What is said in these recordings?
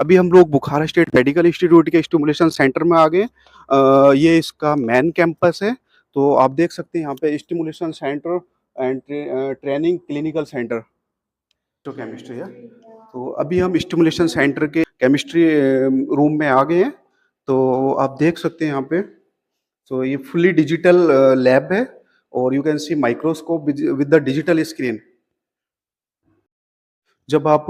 अभी हम लोग बुखारा स्टेट मेडिकल इंस्टीट्यूट के स्टिमुलेशन सेंटर में आ गए। ये इसका मेन कैंपस है। तो आप देख सकते हैं यहाँ पे stimulation centre and training clinical centre तो केमिस्ट्री है। तो अभी हम स्टिमुलेशन सेंटर के केमिस्ट्री रूम में आ गए हैं। तो आप देख सकते हैं यहाँ पे, तो ये फुली डिजिटल लैब है और you can C microscope with the digital screen. जब आप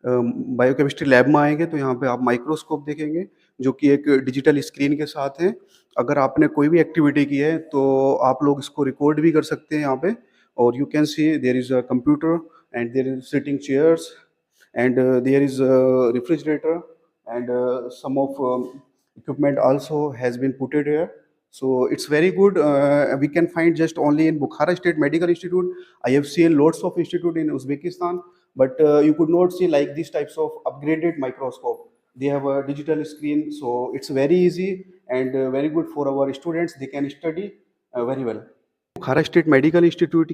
बायोकेमिस्ट्री लैब में आएंगे तो यहाँ पे आप माइक्रोस्कोप देखेंगे जो कि एक डिजिटल स्क्रीन के साथ है। अगर आपने कोई भी एक्टिविटी की है तो आप लोग इसको रिकॉर्ड भी कर सकते हैं यहाँ पे। और you can see there is a computer and there is sitting chairs and there is a refrigerator and some of equipment also has been put it here. So it's very good. We can find just only in Bukhara State Medical Institute. I have seen lots of institute in Uzbekistan, but you could not see like these types of upgraded microscope. They have a digital screen, so it's very easy and very good for our students. They can study very well. Bukhara state medical institute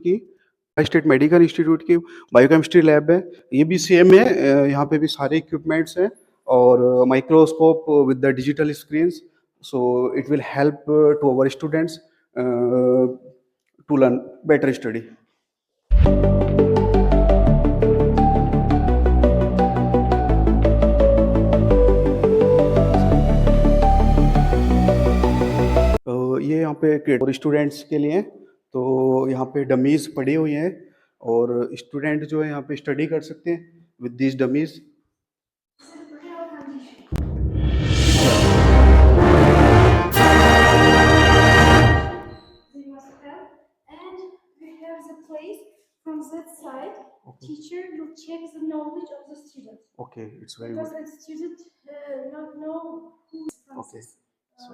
की biochemistry lab है। ये भी same है। यहाँ पे भी सारे equipments हैं और microscope with the digital screens. So it will help to our students to learn better study. ये यहाँ पे और स्टूडेंट्स के लिए, तो यहाँ पे डमीज पड़ी हुई हैं और स्टूडेंट जो है यहाँ पे स्टडी कर सकते हैं with this dummies. From that side, Okay. teacher will check the knowledge of the student. Okay, it's very because good. the student not know who is Okay.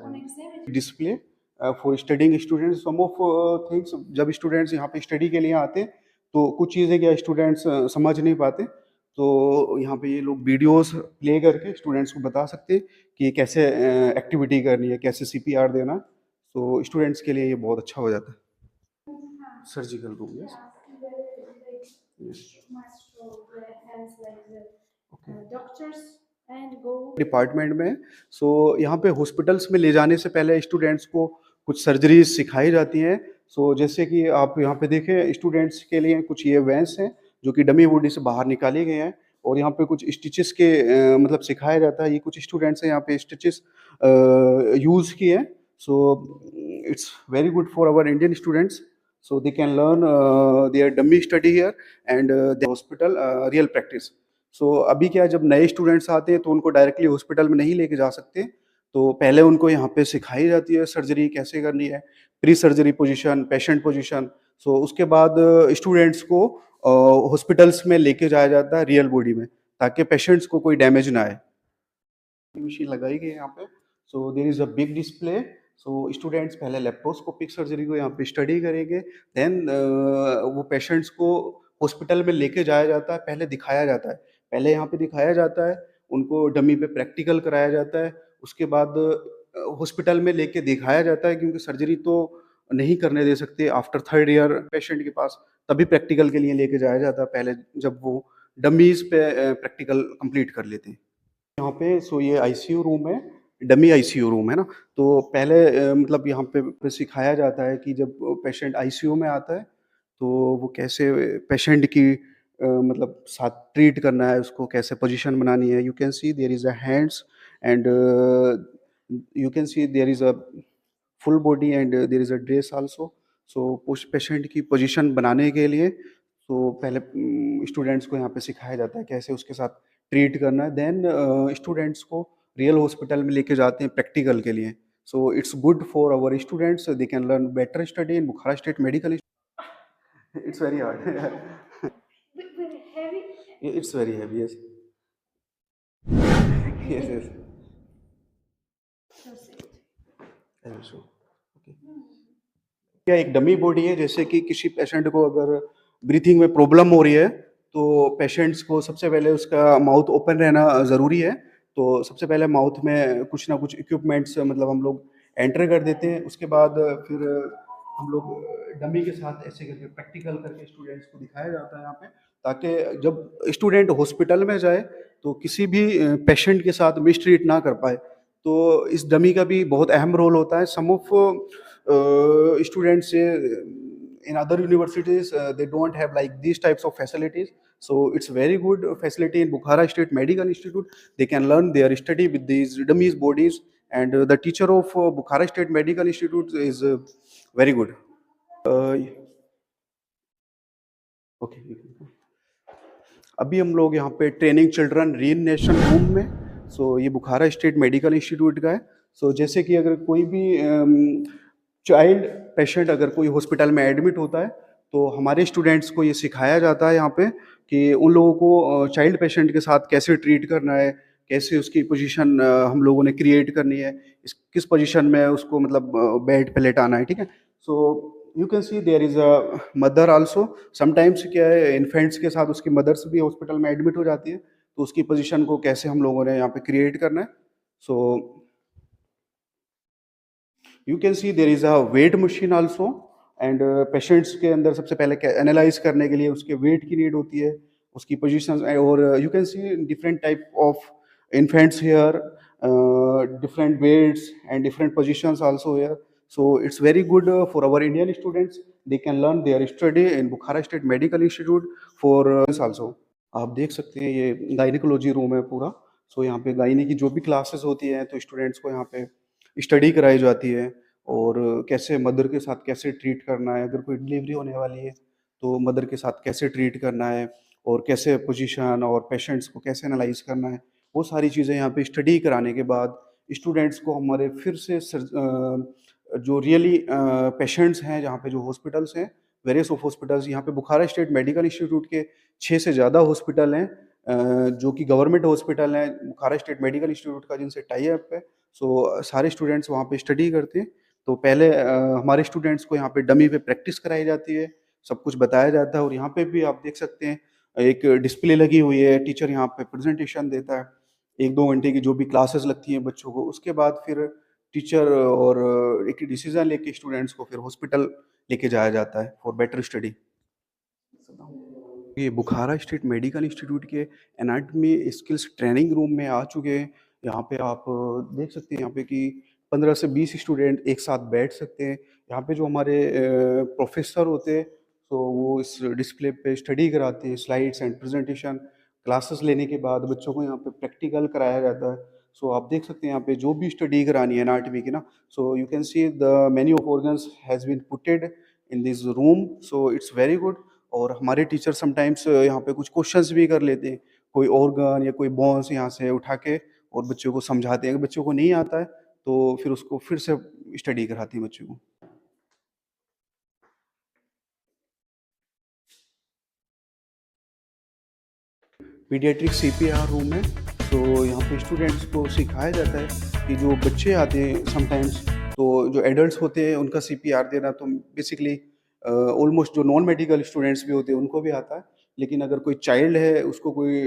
on exam. Display for studying students some of things. जब students यहाँ पे study के लिए आते हैं तो कुछ चीज़ें क्या स्टूडेंट्स समझ नहीं पाते, तो यहाँ पे ये लोग वीडियोस प्ले करके स्टूडेंट्स को बता सकते हैं कि कैसे एक्टिविटी करनी है, कैसे सीपीआर देना। तो स्टूडेंट्स के लिए ये बहुत अच्छा हो जाता है। Surgical room doctors and go department में। सो यहाँ पे हॉस्पिटल्स में ले जाने से पहले स्टूडेंट्स को कुछ सर्जरीज सिखाई जाती हैं। सो जैसे कि आप यहाँ पे देखें, स्टूडेंट्स के लिए कुछ ये वैंस हैं जो कि डमी बॉडी से बाहर निकाले गए हैं और यहाँ पे कुछ स्टिचेस के मतलब सिखाया जाता है। ये कुछ स्टूडेंट्स हैं यहाँ पे स्टिचेस यूज़ किए हैं। So it's very good for our Indian students, so they can learn their dummy study here and the hospital real practice. So अभी क्या है, जब नए स्टूडेंट्स आते हैं तो उनको डायरेक्टली हॉस्पिटल में नहीं लेके जा सकते, तो पहले उनको यहाँ पे सिखाई जाती है सर्जरी कैसे करनी है, pre surgery position, patient position. So उसके बाद स्टूडेंट्स को हॉस्पिटल्स में लेके जाया जाता है रियल बॉडी में, ताकि पेशेंट्स को कोई डैमेज ना आए। मशीन लगाई गई है यहाँ पे। So there is a big display. So students पहले लेप्रोस्कोपिक सर्जरी को यहाँ पे स्टडी करेंगे, देन वो पेशेंट्स को हॉस्पिटल में लेके जाया जाता है, पहले दिखाया जाता है, पहले यहाँ पे दिखाया जाता है, उनको डमी पे प्रैक्टिकल कराया जाता है, उसके बाद हॉस्पिटल में लेके दिखाया जाता है, क्योंकि सर्जरी तो नहीं करने दे सकते आफ्टर 3rd ईयर पेशेंट के पास, तभी प्रैक्टिकल के लिए लेके जाया जाता है पहले, जब वो डमीज पे प्रैक्टिकल कंप्लीट कर लेते हैं। यहाँ पे सो ये आईसीयू रूम है, डमी आईसीयू रूम है ना। तो पहले मतलब यहाँ पे सिखाया जाता है कि जब पेशेंट आईसीयू में आता है तो वो कैसे पेशेंट की मतलब साथ ट्रीट करना है, उसको कैसे पोजीशन बनानी है। You can see there is a hands and you can see there is a full body and there is a dress also. So patient की पोजीशन बनाने के लिए तो पहले स्टूडेंट्स को यहाँ पे सिखाया जाता है कैसे उसके साथ ट्रीट करना है। देन स्टूडेंट्स को रियल हॉस्पिटल में लेके जाते हैं प्रैक्टिकल के लिए। So it's good for our students, they can learn better study in Bukhara state medical. It's very hard. very heavy. It's very heavy, yes yes yes. क्या एक dummy body है, जैसे कि किसी पेशेंट को अगर ब्रीथिंग में प्रॉब्लम हो रही है तो पेशेंट्स को सबसे पहले उसका माउथ ओपन रहना ज़रूरी है। तो सबसे पहले माउथ में कुछ ना कुछ इक्विपमेंट्स मतलब हम लोग एंटर कर देते हैं, उसके बाद फिर हम लोग डमी के साथ ऐसे करके प्रैक्टिकल करके स्टूडेंट्स को दिखाया जाता है यहाँ पे, ताकि जब स्टूडेंट हॉस्पिटल में जाए तो किसी भी पेशेंट के साथ मिसट्रीट ना कर पाए। तो इस डमी का भी बहुत अहम रोल होता है। Some of students in other universities they don't have like these types of facilities, so it's very good facility in Bukhara State Medical Institute. They can learn their study with these dummies bodies, and the teacher of Bukhara State Medical Institute is very good. uh, okay, अभी हम लोग यहाँ पे training children रीइनेशन room में, सो ये बुखारा state medical institute का है। सो जैसे कि अगर कोई भी चाइल्ड पेशेंट अगर कोई हॉस्पिटल में एडमिट होता है, तो हमारे स्टूडेंट्स को ये सिखाया जाता है यहाँ पे कि उन लोगों को चाइल्ड पेशेंट के साथ कैसे ट्रीट करना है, कैसे उसकी पोजीशन हम लोगों ने क्रिएट करनी है, किस पोजीशन में उसको मतलब बेड पे लेटाना है, ठीक है। So you can see there is a mother also. Sometimes क्या है, इन्फेंट्स के साथ उसकी मदर्स भी हॉस्पिटल में एडमिट हो जाती है, तो उसकी पोजीशन को कैसे हम लोगों ने यहाँ पे क्रिएट करना है। So you can see there is a weight machine also, and patients के अंदर सबसे पहले एनालाइज करने के लिए उसके वेट की नीड होती है, उसकी पोजीशन। और you can see different type of infants here, different weights and different positions also here. So it's very good for our Indian students. They can learn their study in Bukhara State Medical Institute for also. आप देख सकते हैं ये gynaecology room है पूरा। सो यहाँ पे gynae की जो भी क्लासेस होती हैं तो स्टूडेंट्स को यहाँ पे स्टडी कराई जाती है, और कैसे मदर के साथ कैसे ट्रीट करना है, अगर कोई डिलीवरी होने वाली है तो मदर के साथ कैसे ट्रीट करना है, और कैसे पोजीशन और पेशेंट्स को कैसे एनालाइज करना है, वो सारी चीज़ें यहाँ पे स्टडी कराने के बाद स्टूडेंट्स को हमारे फिर से जो रियली पेशेंट्स हैं जहाँ पे जो हॉस्पिटल्स हैं, वेरियस ऑफ हॉस्पिटल्स यहाँ पे बुखारा स्टेट मेडिकल इंस्टीट्यूट के 6 से ज़्यादा हॉस्पिटल हैं, जो कि गवर्नमेंट हॉस्पिटल हैं बुखारा स्टेट मेडिकल इंस्टीट्यूट का, जिनसे टाई अप है। सो सारे स्टूडेंट्स वहाँ पे स्टडी करते हैं। तो पहले हमारे स्टूडेंट्स को यहाँ पे डमी पे प्रैक्टिस कराई जाती है, सब कुछ बताया जाता है। और यहाँ पे भी आप देख सकते हैं एक डिस्प्ले लगी हुई है, टीचर यहाँ पे प्रेजेंटेशन देता है, 1-2 घंटे की जो भी क्लासेस लगती हैं बच्चों को, उसके बाद फिर टीचर और एक डिसीजन लेके स्टूडेंट्स को फिर हॉस्पिटल लेके जाया जाता है फॉर बेटर स्टडी। ये बुखारा स्टेट मेडिकल इंस्टीट्यूट के एनाटमी स्किल्स ट्रेनिंग रूम में आ चुके हैं। यहाँ पे आप देख सकते हैं यहाँ पे कि 15 से 20 स्टूडेंट एक साथ बैठ सकते हैं। यहाँ पे जो हमारे प्रोफेसर होते हैं, तो वो इस डिस्प्ले पे स्टडी कराते हैं, स्लाइड्स एंड प्रेजेंटेशन। क्लासेस लेने के बाद बच्चों को यहाँ पे प्रैक्टिकल कराया जाता है। सो आप देख सकते हैं यहाँ पे जो भी स्टडी करानी है एनाटमी की ना, so you can see the many of organs has been puted in this room, so it's very good. और हमारे टीचर समटाइम्स यहाँ पे कुछ क्वेश्चंस भी कर लेते हैं, कोई ऑर्गन या कोई बोन्स यहाँ से उठा के, और बच्चों को समझाते हैं। अगर बच्चों को नहीं आता है तो फिर उसको फिर से स्टडी कराती हैं बच्चों को। पीडियाट्रिक सीपीआर रूम है, तो यहाँ पे स्टूडेंट्स को सिखाया जाता है कि जो बच्चे आते हैं समटाइम्स, तो जो एडल्ट्स होते हैं उनका सीपीआर देना तो बेसिकली ऑलमोस्ट जो नॉन मेडिकल स्टूडेंट्स भी होते हैं उनको भी आता है। लेकिन अगर कोई चाइल्ड है, उसको कोई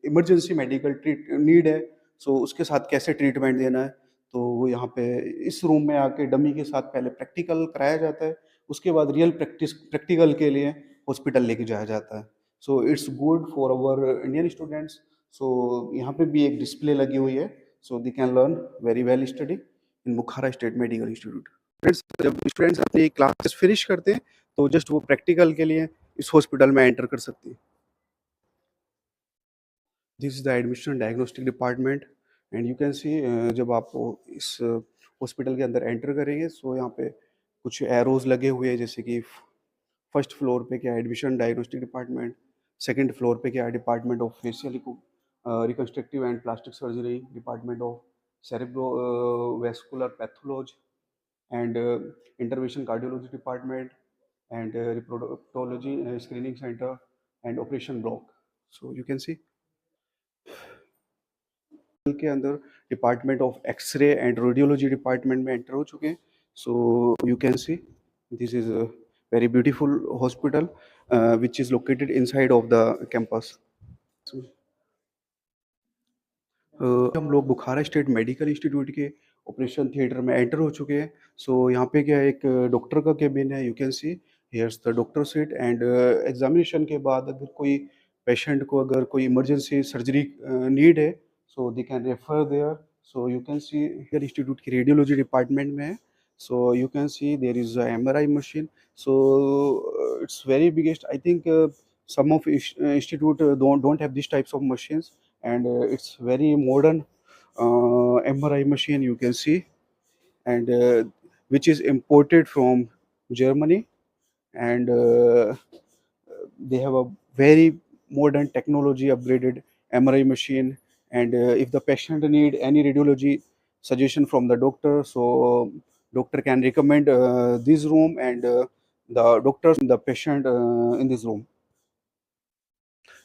इमरजेंसी मेडिकल ट्रीट नीड है, सो उसके साथ कैसे ट्रीटमेंट देना है, तो वो यहाँ पे इस रूम में आके डमी के साथ पहले प्रैक्टिकल कराया जाता है, उसके बाद रियल प्रैक्टिकल के लिए हॉस्पिटल लेके जाया जाता है। So it's good for our Indian students. So यहाँ पे भी एक डिस्प्ले लगी हुई है, so they can learn very well study in Bukhara state medical institute. Friends, जब स्टूडेंट्स अपनी क्लासेस फिनिश करते हैं तो जस्ट वो प्रैक्टिकल के लिए इस हॉस्पिटल में एंटर कर सकते हैं। This is the admission diagnostic department, and you can सी जब आप इस हॉस्पिटल के अंदर एंटर करेंगे, सो यहाँ पे कुछ एरोज लगे हुए हैं, जैसे कि फर्स्ट फ्लोर पे क्या admission diagnostic department, second floor पे क्या department of facial reconstructive and plastic surgery, department of cerebro vascular pathology and intervention cardiology department and reproductology screening centre and operation block. So you can see के अंदर department of X ray and radiology department में enter हो चुके हैं। So you can see this is a very beautiful hospital which is located inside of the campus. हम लोग बुखारा state medical institute के operation theatre में एंटर हो चुके हैं। सो यहाँ पे क्या है, एक डॉक्टर का केबिन है, you can see here's the doctor seat and examination के बाद अगर कोई पेशेंट को अगर कोई इमरजेंसी सर्जरी नीड है, so they can refer there. So you can see here institute की रेडियोलॉजी डिपार्टमेंट में है। So you can see there is a MRI machine. So it's very biggest. I think some of institute don't have these types of machines, and it's very modern MRI machine you can see, and which is imported from Germany, and they have a very modern technology upgraded MRI machine. And if the patient need any radiology suggestion from the doctor, so doctor can recommend this room, and the doctors the patient in this room.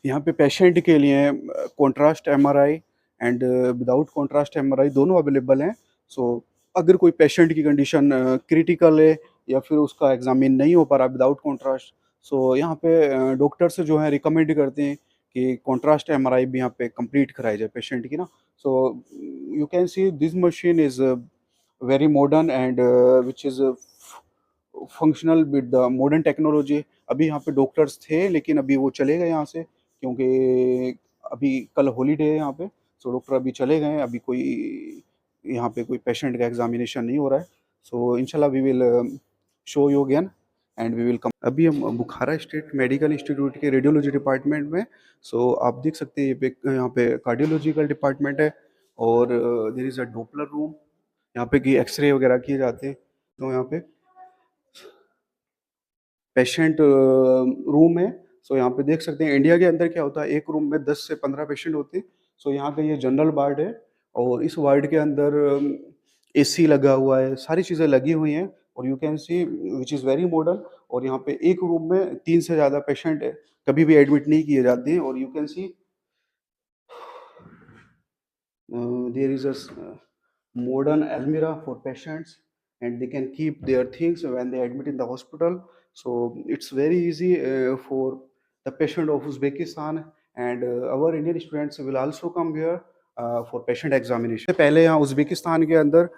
यहाँ पे patient के लिए contrast MRI and without contrast MRI दोनों available हैं। सो अगर कोई patient की condition critical है या फिर उसका एग्जामिन नहीं हो पा रहा विदाउट कॉन्ट्रास्ट, सो यहाँ पे डॉक्टर्स जो हैं रिकमेंड करते हैं कि कॉन्ट्रास्ट एमआरआई भी यहाँ पे कंप्लीट कराई जाए पेशेंट की ना। So you can see this machine is very modern and which is functional with the modern technology. अभी यहाँ पे डॉक्टर्स थे लेकिन अभी वो चले गए यहाँ से, क्योंकि अभी कल हॉलीडे है यहाँ पे। सो डॉक्टर अभी चले गए हैं, अभी कोई यहाँ पे कोई पेशेंट का एग्जामिनेशन नहीं हो रहा है। सो इंशाल्लाह we will show you again and we will come. अभी हम बुखारा स्टेट मेडिकल इंस्टीट्यूट के रेडियोलॉजी डिपार्टमेंट में। सो आप देख सकते हैं यहाँ पे कार्डियोलॉजिकल डिपार्टमेंट है, और there is a doppler room, यहाँ पे कि एक्सरे वगैरह किए जाते हैं। तो यहाँ पे पेशेंट रूम है। सो यहाँ पे देख सकते हैं इंडिया के अंदर क्या होता है, एक रूम में 10 से 15 पेशेंट होते हैं। सो यहाँ का ये जनरल वार्ड है, और इस वार्ड के अंदर एसी लगा हुआ है, सारी चीज़ें लगी हुई हैं, और you can C which is very modern. और यहाँ पे एक रूम में 3 से ज़्यादा पेशेंट कभी भी एडमिट नहीं किए जाते हैं। और you can C there is a modern almirah for patients, and they can keep their things when they admit in the hospital. So it's very easy for the patient of Uzbekistan, and our Indian students will also come here for patient examination. पहले यहाँ Uzbekistan के अंदर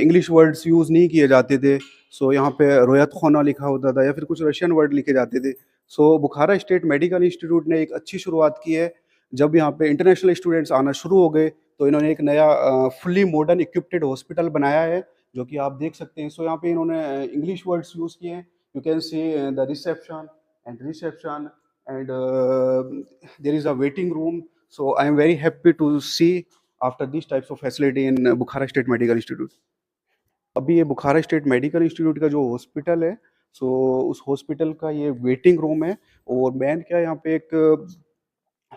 English words use नहीं किए जाते थे। सो यहाँ पे रोयत खाना लिखा होता था या फिर कुछ रशियन वर्ड लिखे जाते थे। सो बुखारा स्टेट मेडिकल इंस्टीट्यूट ने एक अच्छी शुरुआत की है। जब यहाँ पे इंटरनेशनल स्टूडेंट्स आना शुरू हो गए, तो इन्होंने एक नया फुल्ली मॉडर्न इक्विप्ड हॉस्पिटल बनाया है, जो कि आप देख सकते हैं। सो यहाँ पे इन्होंने इंग्लिश वर्ड्स यूज़ किए हैं। You can see the reception and there is a waiting room. So I am very happy to see after this types of facility in Bukhara state medical institute. अभी ये बुखारा state medical institute का जो hospital है, सो उस hospital का ये waiting room है। और मेन क्या है, यहाँ पे एक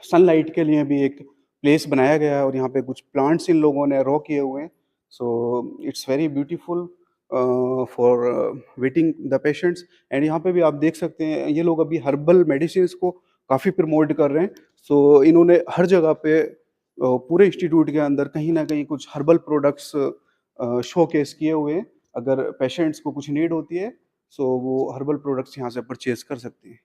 सनलाइट के लिए भी एक प्लेस बनाया गया है, और यहाँ पे कुछ प्लांट्स इन लोगों ने रो किए हुए हैं। So it's very beautiful for waiting the patients. And यहाँ पे भी आप देख सकते हैं, ये लोग अभी हर्बल मेडिसिन को काफ़ी प्रमोट कर रहे हैं। सो इन्होंने हर जगह पे पूरे इंस्टीट्यूट के अंदर कहीं ना कहीं कुछ हर्बल प्रोडक्ट्स शोकेस किए हुए हैं। अगर पेशेंट्स को कुछ नीड होती है, सो वो हर्बल प्रोडक्ट्स यहाँ से परचेज कर सकते हैं।